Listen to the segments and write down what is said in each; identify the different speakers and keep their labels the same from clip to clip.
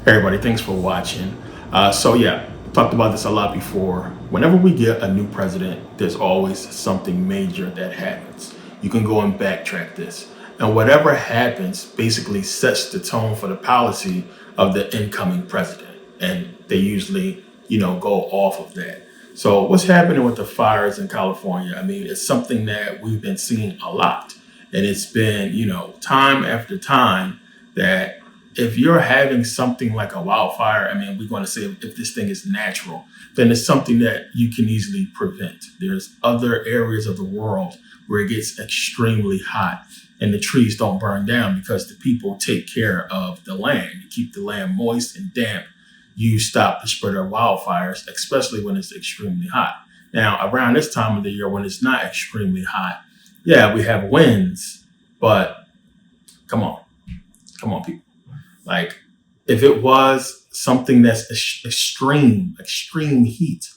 Speaker 1: Hey everybody, thanks for watching. Talked about this a lot before. Whenever we get a new president, there's always something major that happens. You can go and backtrack this. And whatever happens basically sets the tone for the policy of the incoming president. And they usually, go off of that. So what's happening with the fires in California? I mean, it's something that we've been seeing a lot. And it's been, time after time that if you're having something like a wildfire, I mean, we're going to say if this thing is natural, then it's something that you can easily prevent. There's other areas of the world where it gets extremely hot and the trees don't burn down because the people take care of the land. You keep the land moist and damp. You stop the spread of wildfires, especially when it's extremely hot. Now, around this time of the year when it's not extremely hot, yeah, we have winds, but come on, people. Like, if it was something that's extreme heat,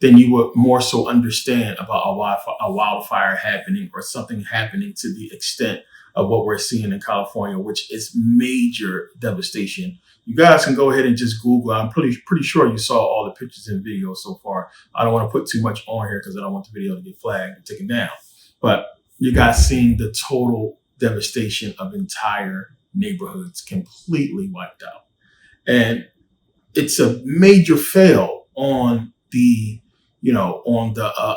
Speaker 1: then you would more so understand about a wildfire happening or something happening to the extent of what we're seeing in California, which is major devastation. You guys can go ahead and just Google. I'm pretty sure you saw all the pictures and videos so far. I don't want to put too much on here because I don't want the video to get flagged and taken down. But you guys seeing the total devastation of entire neighborhoods completely wiped out. And it's a major fail on the,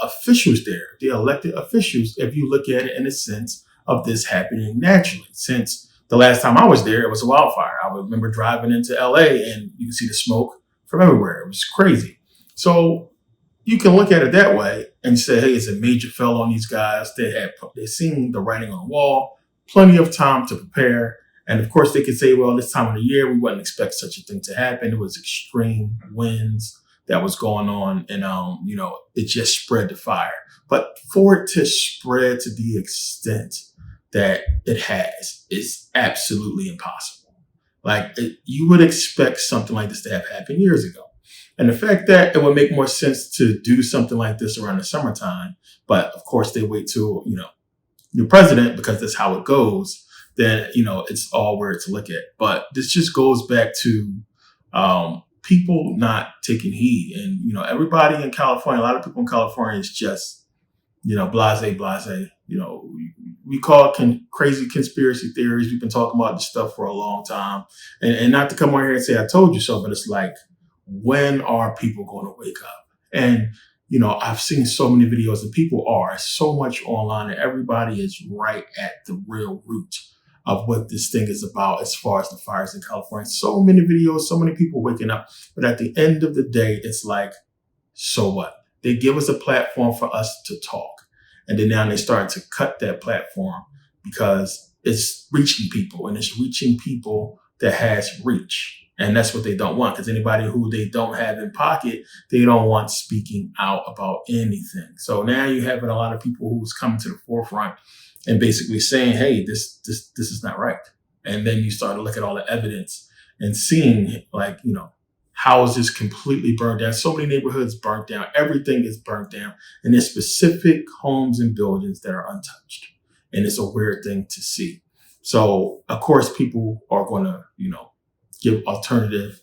Speaker 1: officials there, the elected officials, if you look at it in a sense of this happening naturally. Since the last time I was there, it was a wildfire. I remember driving into LA and you can see the smoke from everywhere. It was crazy. So you can look at it that way and say, hey, it's a major fail on these guys. They seen the writing on the wall, plenty of time to prepare. And of course, they could say, well, this time of the year, we wouldn't expect such a thing to happen. It was extreme winds that was going on. And, it just spread the fire. But for it to spread to the extent that it has is absolutely impossible. You would expect something like this to have happened years ago. And the fact that it would make more sense to do something like this around the summertime. But of course, they wait till, new president, because that's how it goes. Then, it's all where to look at. But this just goes back to people not taking heed. And, everybody in California, a lot of people in California is just, blase. We call it crazy conspiracy theories. We've been talking about this stuff for a long time. And not to come on here and say, I told you so, but it's like, when are people going to wake up? And, I've seen so many videos and people are so much online and everybody is right at the real root of what this thing is about as far as the fires in California. So many videos, so many people waking up. But at the end of the day, it's like, so what? They give us a platform for us to talk. And then now they start to cut that platform because it's reaching people and it's reaching people that has reach. And that's what they don't want, because anybody who they don't have in pocket, they don't want speaking out about anything. So now you're having a lot of people who's coming to the forefront and basically saying, hey, this is not right. And then you start to look at all the evidence and seeing houses completely burned down. So many neighborhoods burnt down. Everything is burnt down. And there's specific homes and buildings that are untouched. And it's a weird thing to see. So, of course, people are going to, give alternative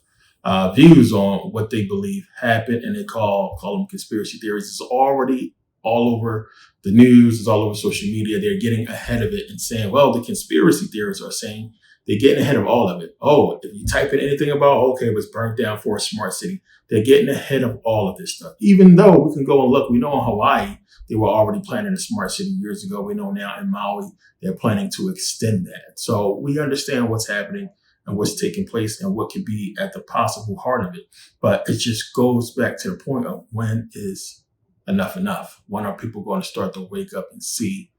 Speaker 1: views on what they believe happened. And they call them conspiracy theories. It's already all over the news. It's all over social media. They're getting ahead of it and saying, well, the conspiracy theorists are saying they're getting ahead of all of it. Oh, if you type in anything about, okay, it was burnt down for a smart city. They're getting ahead of all of this stuff. Even though we can go and look, we know in Hawaii, they were already planning a smart city years ago. We know now in Maui, they're planning to extend that. So we understand what's happening and what's taking place and what could be at the possible heart of it. But it just goes back to the point of, when is enough enough? When are people going to start to wake up and see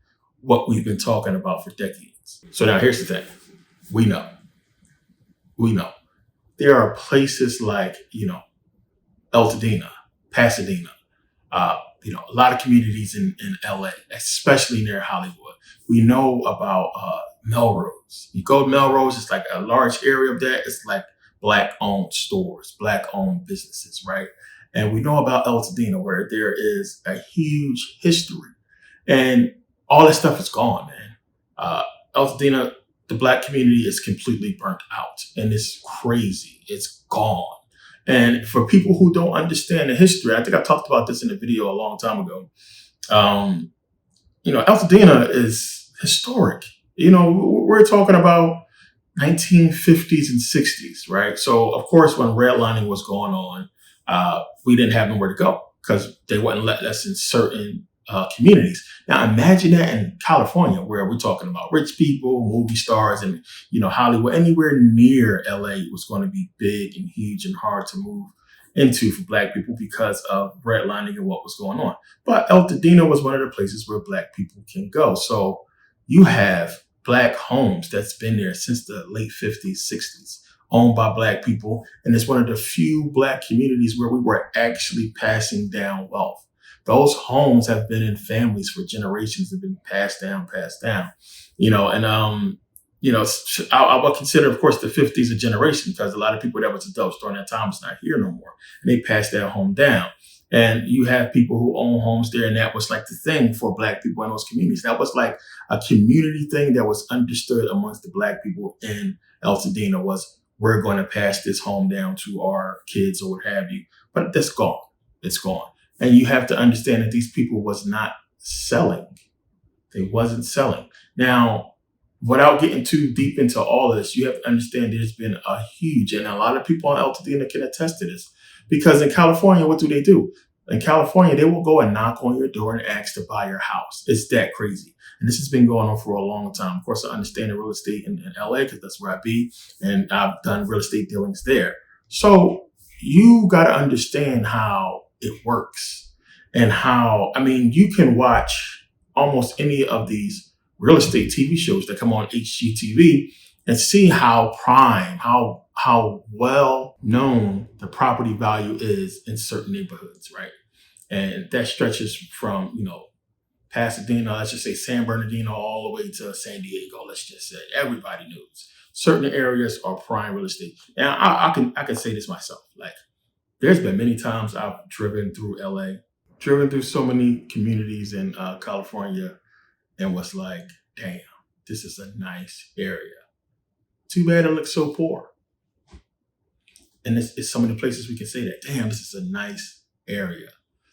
Speaker 1: what we've been talking about for decades? So now here's the thing. We know. There are places like, Altadena, Pasadena, a lot of communities in LA, especially near Hollywood. We know about Melrose. You go to Melrose, it's like a large area of that. It's like Black-owned stores, Black-owned businesses, right? And we know about Altadena, where there is a huge history. And all that stuff is gone, man. Altadena the black community is completely burnt out, and it's crazy. It's gone. And for people who don't understand the history, I think I talked about this in a video a long time ago. Um, Altadena is historic. We're talking about 1950s and 60s, right? So, of course, when redlining was going on, we didn't have nowhere to go because they wouldn't let us in certain communities. Now, imagine that in California, where we're talking about rich people, movie stars, and Hollywood. Anywhere near LA was going to be big and huge and hard to move into for black people because of redlining and what was going on. But Altadena was one of the places where black people can go. So you have black homes that's been there since the late 50s, 60s, owned by black people. And it's one of the few black communities where we were actually passing down wealth. Those homes have been in families for generations, have been passed down, I would consider, of course, the 50s a generation because a lot of people that was adults during that time is not here no more. And they passed their home down. And you have people who own homes there. And that was like the thing for black people in those communities. That was like a community thing that was understood amongst the black people in Altadena was we're going to pass this home down to our kids or what have you. But that's gone. It's gone. And you have to understand that these people was not selling. They wasn't selling. Now, without getting too deep into all of this, you have to understand there's been a huge, and a lot of people on Altadena can attest to this. Because in California, what do? In California, they will go and knock on your door and ask to buy your house. It's that crazy. And this has been going on for a long time. Of course, I understand the real estate in LA because that's where I be. And I've done real estate dealings there. So you got to understand how it works and you can watch almost any of these real estate TV shows that come on HGTV and see how prime, how well known the property value is in certain neighborhoods, right? And that stretches from, Pasadena, let's just say San Bernardino, all the way to San Diego. Let's just say everybody knows certain areas are prime real estate. And I can say this myself. Like, there's been many times I've driven through LA, driven through so many communities in California, and was like, damn, this is a nice area. Too bad it looks so poor. And it's some of the places we can say that, damn, this is a nice area.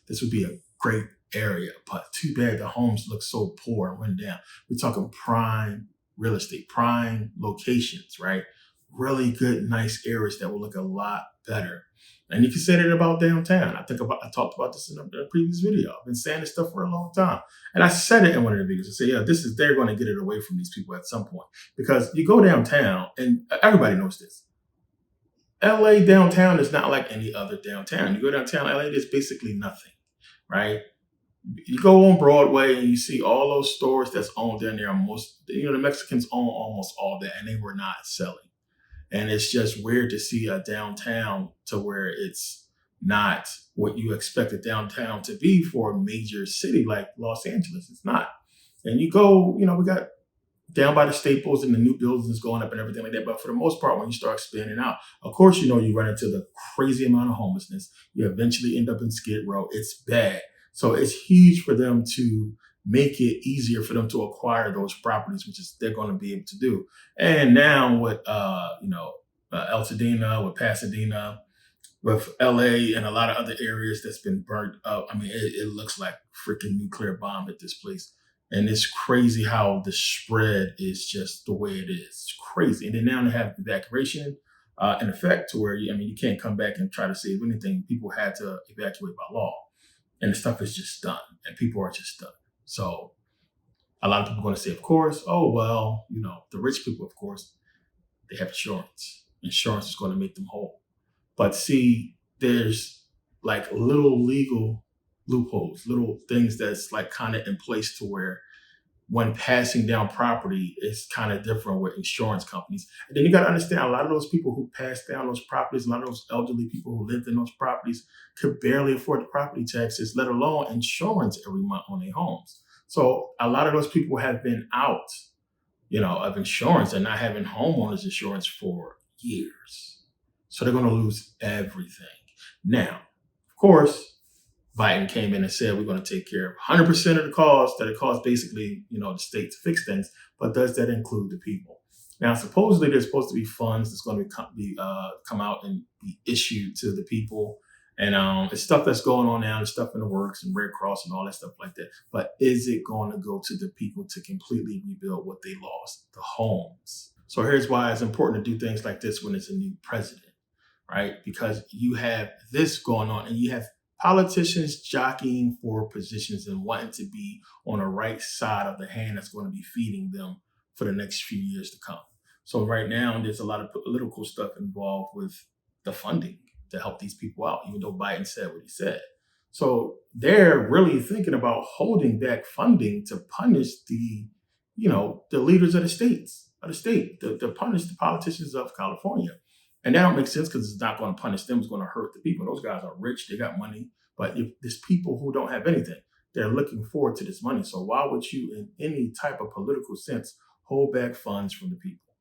Speaker 1: This would be a great area, but too bad the homes look so poor and run down. We're talking prime real estate, prime locations, right? Really good, nice areas that will look a lot better. And you can say that about downtown. I talked about this in a previous video. I've been saying this stuff for a long time. And I said it in one of the videos. I said, they're going to get it away from these people at some point. Because you go downtown, and everybody knows this. LA downtown is not like any other downtown. You go downtown LA, there's basically nothing, right? You go on Broadway and you see all those stores that's owned down there. The Mexicans own almost all that, and they were not selling. And it's just weird to see a downtown to where it's not what you expect a downtown to be for a major city like Los Angeles. It's not. And you go, we got down by the Staples and the new buildings going up and everything like that. But for the most part, when you start expanding out, of course, you run into the crazy amount of homelessness. You eventually end up in Skid Row. It's bad. So it's huge for them to make it easier for them to acquire those properties, which is they're going to be able to do. And now with, Altadena, with Pasadena, with LA and a lot of other areas that's been burnt up. It looks like freaking nuclear bomb at this place. And it's crazy how the spread is just the way it is. It's crazy. And then now they have evacuation in effect to where, you can't come back and try to save anything. People had to evacuate by law. And the stuff is just done. And people are just done. So a lot of people are going to say, of course, the rich people, of course, they have insurance. Insurance is going to make them whole. But see, there's like little legal loopholes, little things that's like kind of in place to where when passing down property, it's kind of different with insurance companies. And then you got to understand a lot of those people who passed down those properties, a lot of those elderly people who lived in those properties could barely afford the property taxes, let alone insurance every month on their homes. So a lot of those people have been out, of insurance and not having homeowners insurance for years. So they're going to lose everything. Now, of course, Biden came in and said, we're going to take care of 100% of the costs that it costs basically, the state to fix things. But does that include the people? Now, supposedly there's supposed to be funds that's going to come out and be issued to the people. And it's stuff that's going on now, there's stuff in the works and Red Cross and all that stuff like that. But is it going to go to the people to completely rebuild what they lost, the homes? So here's why it's important to do things like this when it's a new president, right? Because you have this going on and you have politicians jockeying for positions and wanting to be on the right side of the hand that's going to be feeding them for the next few years to come. So right now, there's a lot of political stuff involved with the funding to help these people out, even though Biden said what he said. So they're really thinking about holding back funding to punish the leaders of the state, to punish the politicians of California. And that don't make sense because it's not going to punish them, it's going to hurt the people. Those guys are rich, they got money. But if there's people who don't have anything, they're looking forward to this money. So why would you, in any type of political sense, hold back funds from the people?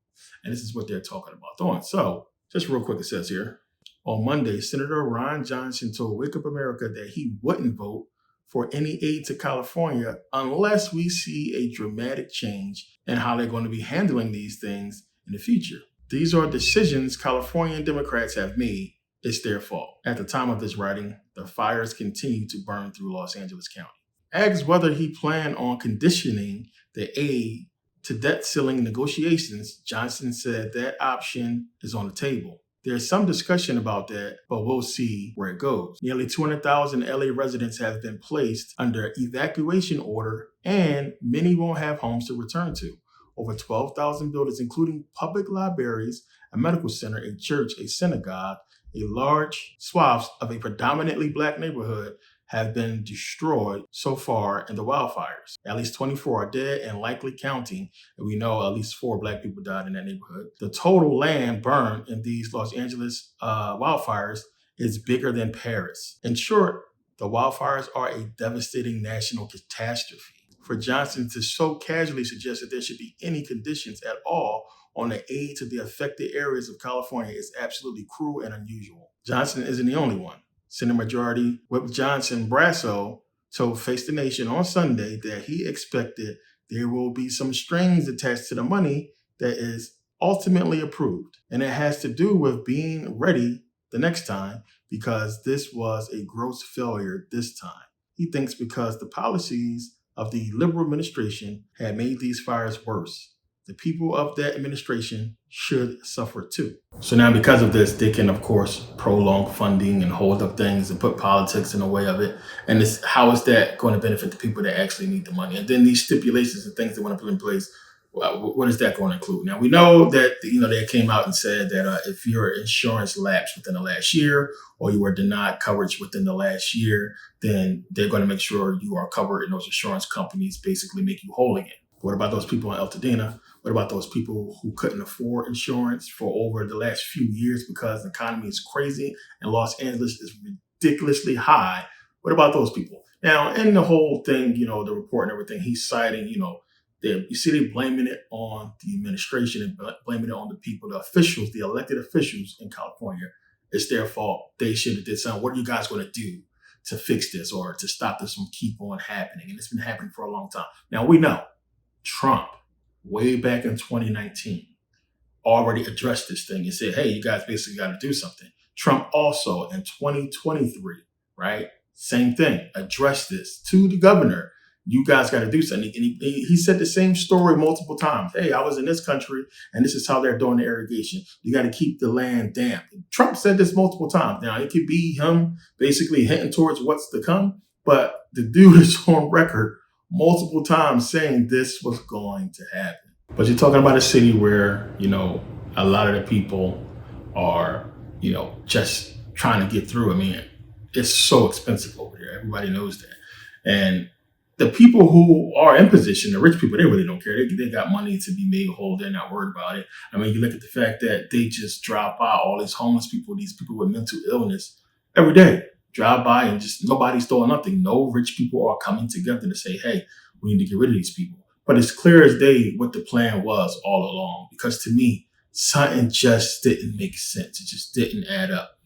Speaker 1: And this is what they're talking about doing. So just real quick, it says here, on Monday, Senator Ron Johnson told Wake Up America that he wouldn't vote for any aid to California unless we see a dramatic change in how they're going to be handling these things in the future. These are decisions Californian Democrats have made. It's their fault. At the time of this writing, the fires continue to burn through Los Angeles County. Asked whether he planned on conditioning the aid to debt ceiling negotiations, Johnson said that option is on the table. There's some discussion about that, but we'll see where it goes. Nearly 200,000 LA residents have been placed under evacuation order, and many won't have homes to return to. Over 12,000 buildings, including public libraries, a medical center, a church, a synagogue, a large swaths of a predominantly Black neighborhood have been destroyed so far in the wildfires. At least 24 are dead and likely counting, and we know at least 4 Black people died in that neighborhood. The total land burned in these Los Angeles wildfires is bigger than Paris. In short, the wildfires are a devastating national catastrophe. For Johnson to so casually suggest that there should be any conditions at all on the aid to the affected areas of California is absolutely cruel and unusual. Johnson isn't the only one. Senate Majority Whip Johnson Brasso told Face the Nation on Sunday that he expected there will be some strings attached to the money that is ultimately approved. And it has to do with being ready the next time because this was a gross failure this time. He thinks because the policies of the liberal administration had made these fires worse. The people of that administration should suffer too. So now because of this, they can, of course, prolong funding and hold up things and put politics in the way of it. And how is that going to benefit the people that actually need the money? And then these stipulations and things they want to put in place, well, what is that going to include? Now, we know that, they came out and said that if your insurance lapsed within the last year or you were denied coverage within the last year, then they're going to make sure you are covered and those insurance companies basically make you whole again. What about those people in Altadena? What about those people who couldn't afford insurance for over the last few years because the economy is crazy and Los Angeles is ridiculously high? What about those people? Now, in the whole thing, the report and everything, he's citing, you see they blaming it on the administration and blaming it on the people, the officials, the elected officials in California. It's their fault. They should have did something. What are you guys going to do to fix this or to stop this from keep on happening? And it's been happening for a long time. Now, we know Trump, way back in 2019, already addressed this thing and said, hey, you guys basically got to do something. Trump also in 2023, right? Same thing, addressed this to the governor. You guys got to do something. And he said the same story multiple times. Hey, I was in this country and this is how they're doing the irrigation. You got to keep the land damp. Trump said this multiple times. Now, it could be him basically hinting towards what's to come, but the dude is on record multiple times saying this was going to happen. But you're talking about a city where, a lot of the people are, just trying to get through. I mean, it's so expensive over here. Everybody knows that. And the people who are in position, the rich people, they really don't care. They got money to be made whole. They're not worried about it. I mean, you look at the fact that they just drive by all these homeless people, these people with mental illness every day. Drive by and just nobody's doing nothing. No rich people are coming together to say, hey, we need to get rid of these people. But it's clear as day what the plan was all along, because to me, something just didn't make sense. It just didn't add up.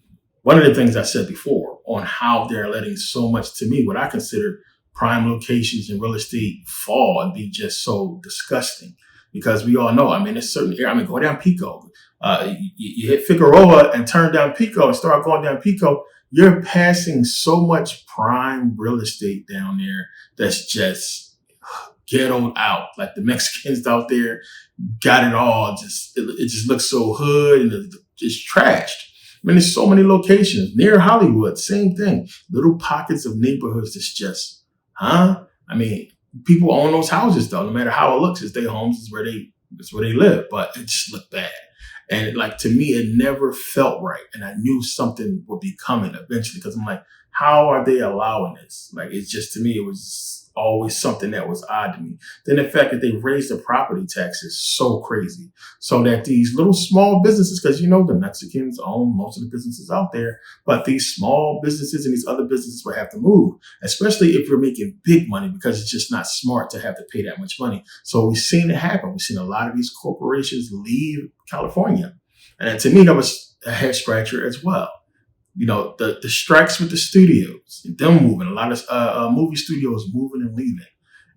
Speaker 1: One of the things I said before on how they're letting so much, to me, what I consider prime locations in real estate fall and be just so disgusting. because we all know, I mean, it's certain area. I mean, go down Pico. You hit Figueroa and turn down Pico and start going down Pico. You're passing so much prime real estate down there that's just ghettoed out. Like the Mexicans out there got it all. It just looks so hood and it's trashed. I mean, there's so many locations near Hollywood. Same thing. Little pockets of neighborhoods that's just, huh? I mean, people own those houses though. No matter how it looks, it's their homes. It's where they live. But it just looked bad. And like to me, it never felt right. And I knew something would be coming eventually because I'm like, how are they allowing this? Like it's just to me, it was always something that was odd to me. Then the fact that they raised the property tax is so crazy. So that these little small businesses, because you know the Mexicans own most of the businesses out there, but these small businesses and these other businesses will have to move, especially if you're making big money, because it's just not smart to have to pay that much money. So we've seen it happen. We've seen a lot of these corporations leave California. And to me, that was a head scratcher as well. You know, the strikes with the studios, them moving, a lot of movie studios moving and leaving.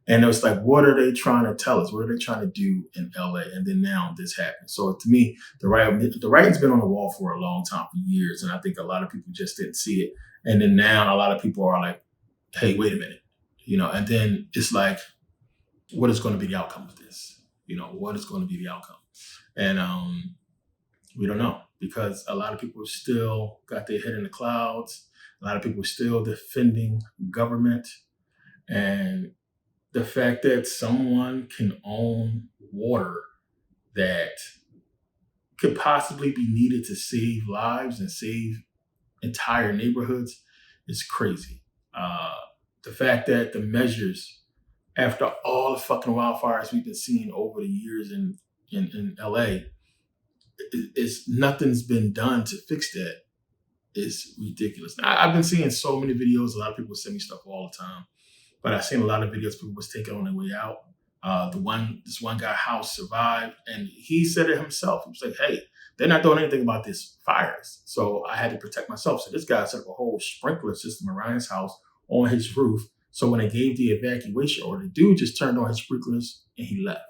Speaker 1: And it was like, what are they trying to tell us? What are they trying to do in LA? And then now this happened. So to me, the writing's been on the wall for a long time, for years. And I think a lot of people just didn't see it. And then now a lot of people are like, hey, wait a minute. You know, and then it's like, what is going to be the outcome of this? You know, what is going to be the outcome? And we don't know, because a lot of people still got their head in the clouds. A lot of people still defending government. And the fact that someone can own water that could possibly be needed to save lives and save entire neighborhoods is crazy. The fact that the measures, after all the fucking wildfires we've been seeing over the years in LA, is nothing's been done to fix that is ridiculous. I've been seeing so many videos. A lot of people send me stuff all the time, but I've seen a lot of videos people was taking on their way out. This one guy house survived, and he said it himself. He was like, "Hey, they're not doing anything about these fires, so I had to protect myself." So this guy set up a whole sprinkler system around his house on his roof. So when they gave the evacuation order, the dude just turned on his sprinklers and he left.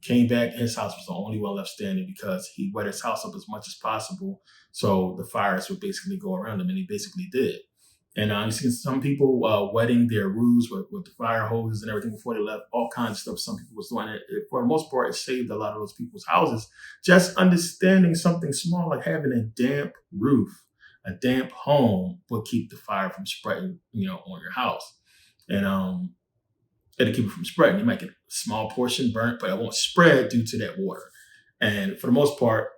Speaker 1: Came back, his house was the only one left standing because he wet his house up as much as possible so the fires would basically go around him, and he basically did. And you see some people wetting their roofs with the fire hoses and everything before they left, all kinds of stuff some people was doing. For the most part, it saved a lot of those people's houses. Just understanding something small like having a damp roof, a damp home will keep the fire from spreading, you know, on your house. And it'll keep it from spreading. You might get a small portion burnt, but it won't spread due to that water. And for the most part,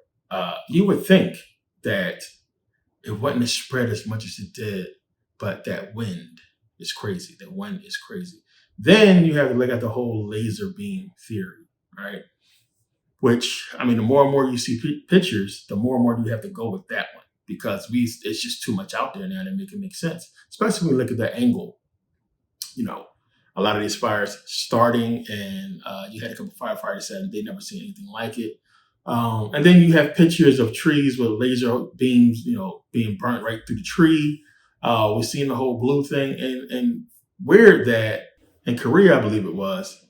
Speaker 1: you would think that it wouldn't spread as much as it did, but that wind is crazy. That wind is crazy. Then you have to look at the whole laser beam theory, right? Which, I mean, the more and more you see pictures, the more and more you have to go with that one, because it's just too much out there now to make it make sense, especially when you look at the angle. You know, a lot of these fires starting, and you had a couple firefighters said they never seen anything like it. And then you have pictures of trees with laser beams, you know, being burnt right through the tree. We've seen the whole blue thing, and weird that in Korea, I believe it was,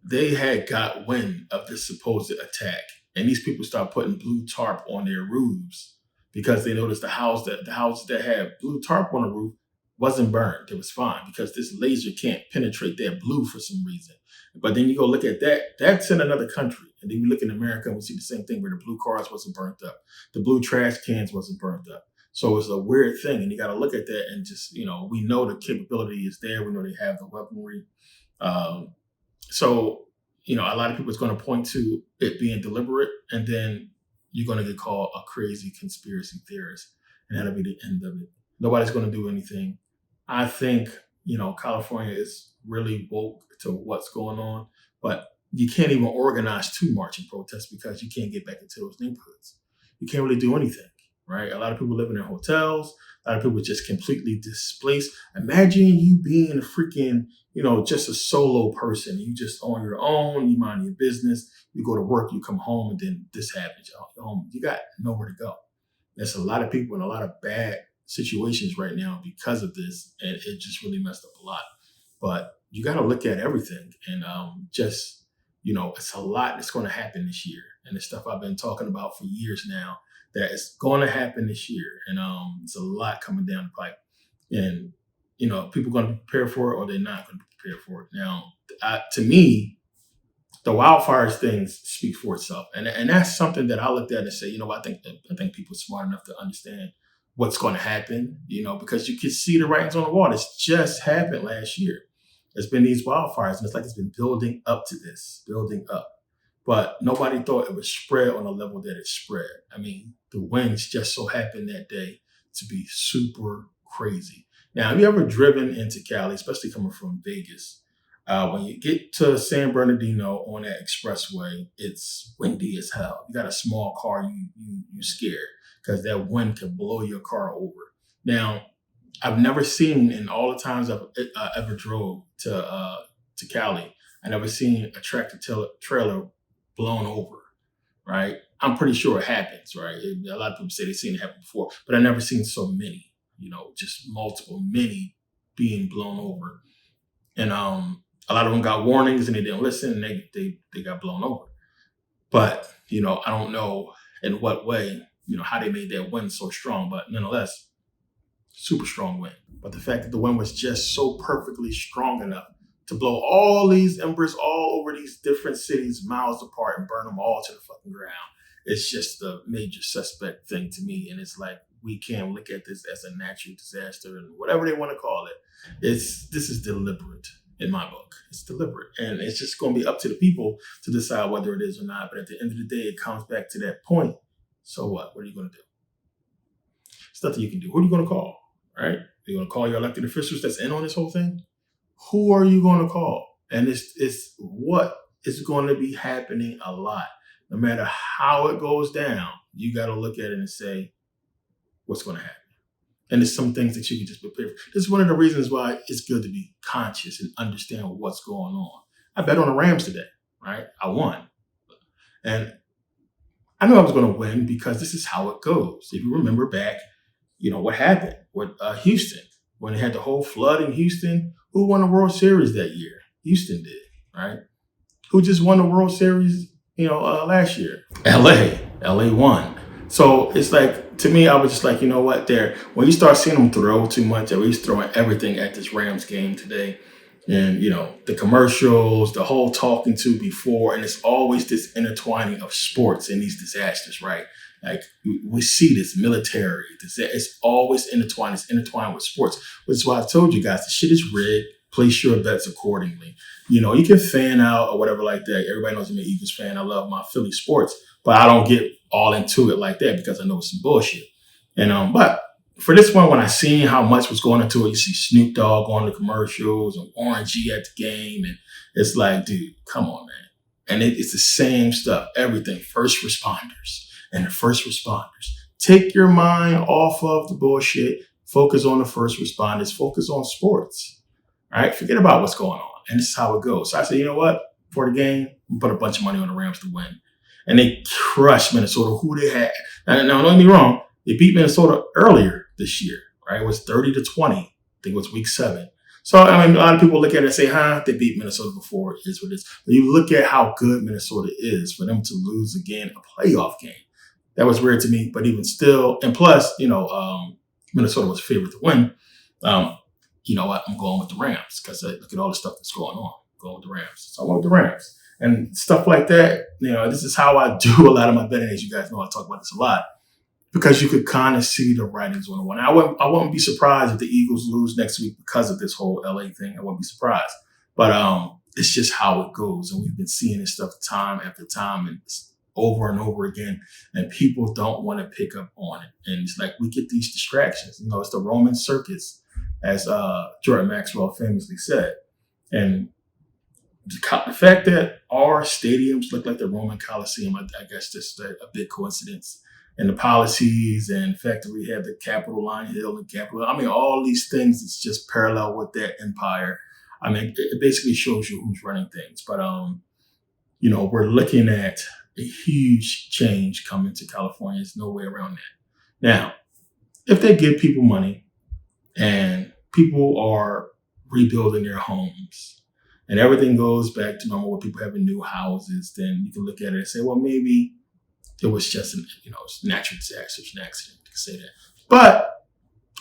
Speaker 1: they had got wind of this supposed attack, and these people start putting blue tarp on their roofs because they noticed the houses that had blue tarp on the roof wasn't burned. It was fine because this laser can't penetrate that blue for some reason. But then you go look at that, that's in another country. And then you look in America and we see the same thing where the blue cars wasn't burnt up. The blue trash cans wasn't burnt up. So it's a weird thing. And you got to look at that and just, you know, we know the capability is there. We know they have the weaponry. So, you know, a lot of people is going to point to it being deliberate, and then you're going to get called a crazy conspiracy theorist. And that'll be the end of it. Nobody's going to do anything. I think, you know, California is really woke to what's going on, but you can't even organize to march and protest because you can't get back into those neighborhoods. You can't really do anything, right? A lot of people live in their hotels. A lot of people just completely displaced. Imagine you being a freaking, you know, just a solo person. You just on your own, you mind your business, you go to work, you come home, and then this happens. You're home. You got nowhere to go. There's a lot of people in a lot of bad situations right now because of this, and it just really messed up a lot. But you got to look at everything and just, it's a lot that's going to happen this year. And it's stuff I've been talking about for years now that is going to happen this year. And it's a lot coming down the pipe. And, people are going to be prepared for it or they're not going to be prepared for it. Now, to me, the wildfires things speak for itself. And that's something that I looked at and say, I think people are smart enough to understand what's going to happen, because you can see the writings on the wall. It's just happened last year. There's been these wildfires, and it's like it's been building up to this, building up. But nobody thought it would spread on the level that it spread. I mean, the winds just so happened that day to be super crazy. Now, have you ever driven into Cali, especially coming from Vegas? When you get to San Bernardino on that expressway, it's windy as hell. You got a small car, you're scared because that wind can blow your car over. Now, I've never seen, in all the times I've ever drove to Cali, I never seen a tractor trailer blown over, right? I'm pretty sure it happens, right? A lot of people say they've seen it happen before, but I've never seen so many, just multiple, many being blown over. And a lot of them got warnings and they didn't listen and they got blown over. But, I don't know in what way, how they made that wind so strong, but nonetheless, super strong wind. But the fact that the wind was just so perfectly strong enough to blow all these embers all over these different cities miles apart and burn them all to the fucking ground, it's just a major suspect thing to me. And it's like, we can't look at this as a natural disaster and whatever they want to call it. This is deliberate. In my book, it's deliberate, and it's just going to be up to the people to decide whether it is or not. But at the end of the day, it comes back to that point. So what? What are you going to do? It's nothing you can do. Who are you going to call? Right? Are you going to call your elected officials that's in on this whole thing? Who are you going to call? And it's what is going to be happening a lot. No matter how it goes down, you got to look at it and say, what's going to happen? And there's some things that you can just prepare for. This is one of the reasons why it's good to be conscious and understand what's going on. I bet on the Rams today, right? I won. And I knew I was going to win because this is how it goes. If you remember back, what happened with Houston. When they had the whole flood in Houston, who won the World Series that year? Houston did, right? Who just won the World Series, last year? LA won. So it's like, to me, I was just like, when you start seeing them throw too much, at least throwing everything at this Rams game today, and, the commercials, the whole talking to before, and it's always this intertwining of sports and these disasters, right? Like, we see this military, it's always intertwined. It's intertwined with sports, which is why I told you guys, the shit is rigged. Place your bets accordingly. You can fan out or whatever like that. Everybody knows I'm an Eagles fan. I love my Philly sports, but I don't get all into it like that because I know it's some bullshit. And but for this one, when I seen how much was going into it, you see Snoop Dogg on the commercials and Warren G at the game, and it's like, dude, come on, man. And it's the same stuff. Everything. First responders and the first responders. Take your mind off of the bullshit. Focus on the first responders. Focus on sports. All right, forget about what's going on. And this is how it goes. So I said, you know what? For the game, we put a bunch of money on the Rams to win. And they crushed Minnesota, who they had. Now, don't get me wrong. They beat Minnesota earlier this year, right? It was 30-20. I think it was week 7. So, a lot of people look at it and say, they beat Minnesota before. It is what it is. But you look at how good Minnesota is for them to lose again a playoff game. That was weird to me. But even still, and plus, Minnesota was favored to win. You know what? I'm going with the Rams because look at all the stuff that's going on. I'm going with the Rams. So I went with the Rams. And stuff like that, this is how I do a lot of my betting. As you guys know, I talk about this a lot. Because you could kind of see the writings on the wall. I wouldn't be surprised if the Eagles lose next week because of this whole LA thing. I wouldn't be surprised. But it's just how it goes. And we've been seeing this stuff time after time and over and over again. And people don't want to pick up on it. And it's like we get these distractions. It's the Roman circus, as Jordan Maxwell famously said. And the fact that our stadiums look like the Roman Coliseum, I guess that's a big coincidence. And the policies and the fact that we have the Capitol Line Hill and Capitol. All these things, it's just parallel with that empire. It basically shows you who's running things. But, we're looking at a huge change coming to California. There's no way around that. Now, if they give people money and people are rebuilding their homes and everything goes back to normal with people having new houses, then you can look at it and say, well, maybe it was just an, natural disaster, an accident. You can say that. But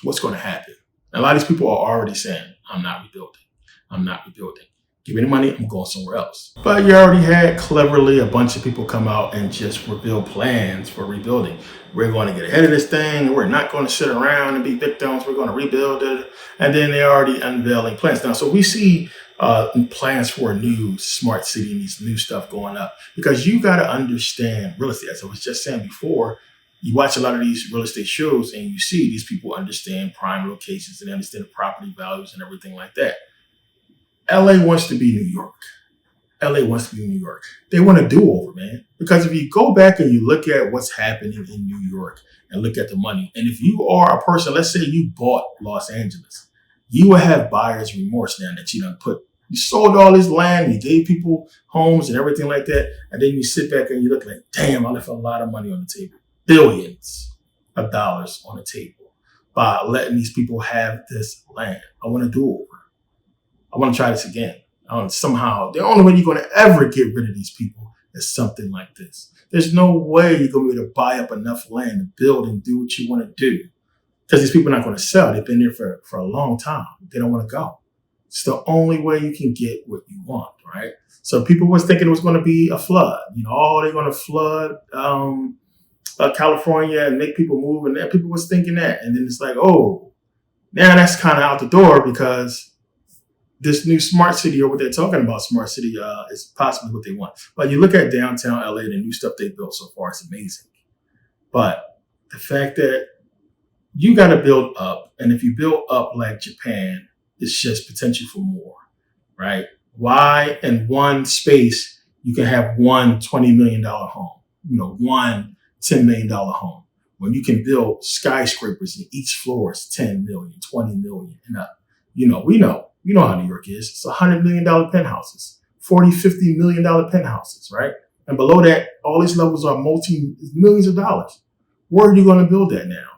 Speaker 1: what's going to happen? A lot of these people are already saying, I'm not rebuilding. I'm not rebuilding. Give me the money, I'm going somewhere else. But you already had cleverly a bunch of people come out and just reveal plans for rebuilding. We're going to get ahead of this thing. We're not going to sit around and be victims. We're going to rebuild it. And then they're already unveiling plans. Now, so we see plans for a new smart city and these new stuff going up, because you got to understand real estate. As I was just saying before, you watch a lot of these real estate shows and you see these people understand prime locations and understand the property values and everything like that. LA wants to be New York. LA wants to be New York. They want a do-over, man. Because if you go back and you look at what's happening in New York and look at the money, and if you are a person, let's say you bought Los Angeles, you will have buyer's remorse now that you sold all this land, you gave people homes and everything like that, and then you sit back and you look like, damn, I left a lot of money on the table. Billions of dollars on the table by letting these people have this land. I want to do over. I want to try this again. Somehow, the only way you're going to ever get rid of these people is something like this. There's no way you're going to be able to buy up enough land to build and do what you want to do, because these people are not going to sell. They've been there for a long time. They don't want to go. It's the only way you can get what you want, right? So people was thinking it was going to be a flood. They're going to flood California and make people move, and people was thinking that, and then it's like, oh, now that's kind of out the door, because this new smart city, or what they're talking about, smart city, is possibly what they want. But you look at downtown LA, the new stuff they built so far, it's amazing. But the fact that you got to build up, and if you build up like Japan, it's just potential for more, right? Why in one space you can have one $20 million home, one $10 million home, when you can build skyscrapers and each floor is 10 million, 20 million and up. We know how New York is. It's $100 million penthouses, $40, $50 million penthouses, right? And below that, all these levels are multi-millions of dollars. Where are you going to build that now?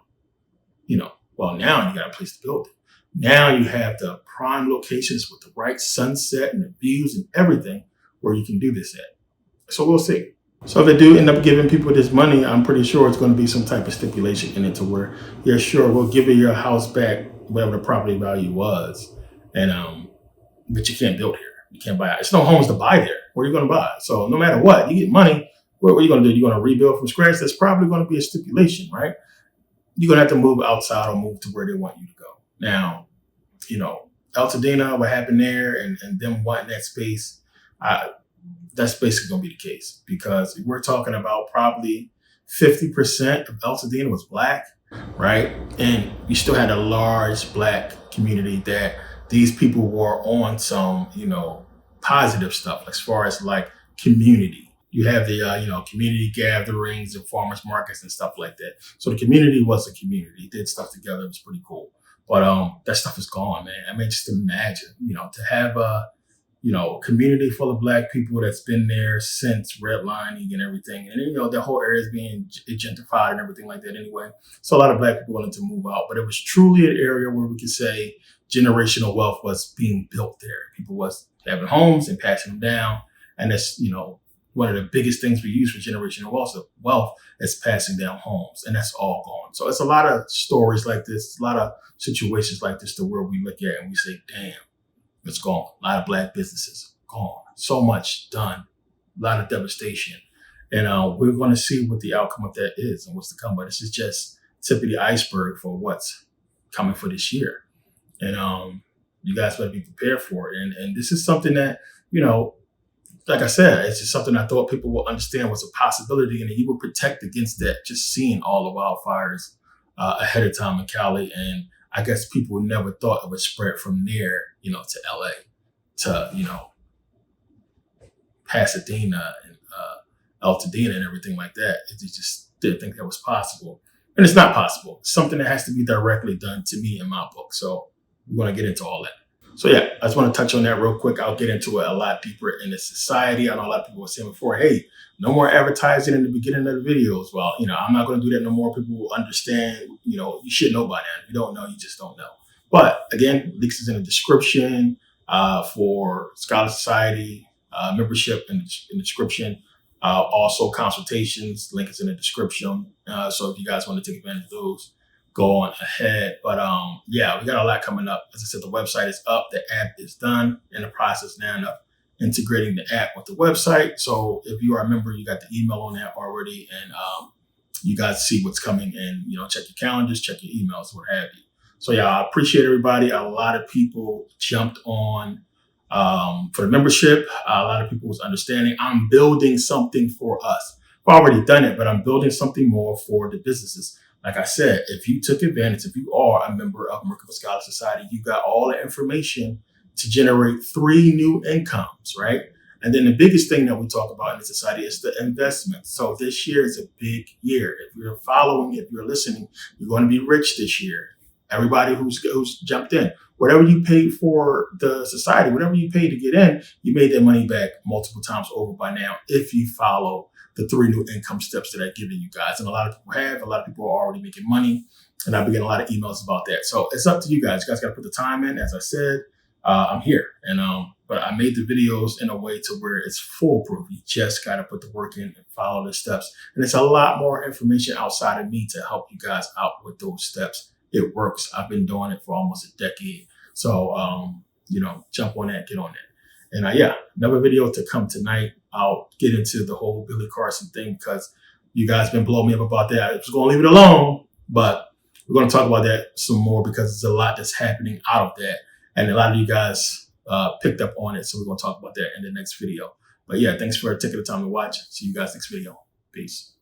Speaker 1: Now you got a place to build it. Now you have the prime locations with the right sunset and the views and everything where you can do this at. So we'll see. So if they do end up giving people this money, I'm pretty sure it's going to be some type of stipulation in it to where, yeah, sure, we'll give you your house back, whatever the property value was. And but you can't build here. You can't buy it. There's no homes to buy there. Where are you going to buy? So no matter what, you get money. What are you going to do? You're going to rebuild from scratch? That's probably going to be a stipulation, right? You're going to have to move outside or move to where they want you to go. Now, Altadena, what happened there, and them wanting that space, that's basically going to be the case, because we're talking about probably 50% of Altadena was black, right? And you still had a large black community that these people were on some, positive stuff as far as like community. You have the, community gatherings and farmers markets and stuff like that. So the community was a community, did stuff together. It was pretty cool. But that stuff is gone, man. I mean, just imagine, to have a, community full of black people that's been there since redlining and everything. And then, the whole area is being gentrified and everything like that anyway. So a lot of black people wanted to move out, but it was truly an area where we could say generational wealth was being built there. People was having homes and passing them down. And that's, one of the biggest things we use for generational wealth is passing down homes. And that's all gone. So it's a lot of stories like this, a lot of situations like this to where we look at and we say, damn, it's gone. A lot of black businesses gone. So much done. A lot of devastation. And we're going to see what the outcome of that is and what's to come. But this is just tip of the iceberg for what's coming for this year. And you guys better be prepared for it. And this is something that, like I said, it's just something I thought people will understand was a possibility, and that you would protect against that, just seeing all the wildfires ahead of time in Cali. And I guess people never thought it would spread from there, to LA, to, Pasadena and Altadena and everything like that. They just didn't think that was possible. And it's not possible. It's something that has to be directly done to me in my book. So we're going to get into all that. So yeah, I just want to touch on that real quick. I'll get into it a lot deeper in the society. I know a lot of people were saying before, hey, no more advertising in the beginning of the videos. Well, I'm not going to do that no more. People will understand, you should know by now. If you don't know, you just don't know. But again, links is in the description. for Scholar Society membership in the description. Also consultations, link is in the description. So if you guys want to take advantage of those, go on ahead. But yeah, we got a lot coming up. As I said, the website is up, the app is done, in the process now of integrating the app with the website. So if you are a member, you got the email on that already, and you guys see what's coming, and check your calendars, check your emails, what have you. So yeah, I appreciate everybody. A lot of people jumped on for the membership. A lot of people was understanding. I'm building something for us. I've already done it, but I'm building something more for the businesses. Like I said, if you took advantage, if you are a member of Merkabah Scholar Society, you got all the information to generate 3 new incomes, right? And then the biggest thing that we talk about in the society is the investment. So this year is a big year. If you're following, if you're listening, you're going to be rich this year. Everybody who's jumped in, whatever you paid for the society, whatever you paid to get in, you made that money back multiple times over by now if you follow the 3 new income steps that I've given you guys. And a lot of people have. A lot of people are already making money. And I've been getting a lot of emails about that. So it's up to you guys. You guys got to put the time in. As I said, I'm here. And but I made the videos in a way to where it's foolproof. You just got to put the work in and follow the steps. And it's a lot more information outside of me to help you guys out with those steps. It works. I've been doing it for almost a decade. So, jump on that, get on that. And yeah, another video to come tonight. I'll get into the whole Billy Carson thing because you guys been blowing me up about that. I was going to leave it alone, but we're going to talk about that some more because there's a lot that's happening out of that. And a lot of you guys picked up on it. So we're going to talk about that in the next video. But yeah, thanks for taking the time to watch. See you guys next video. Peace.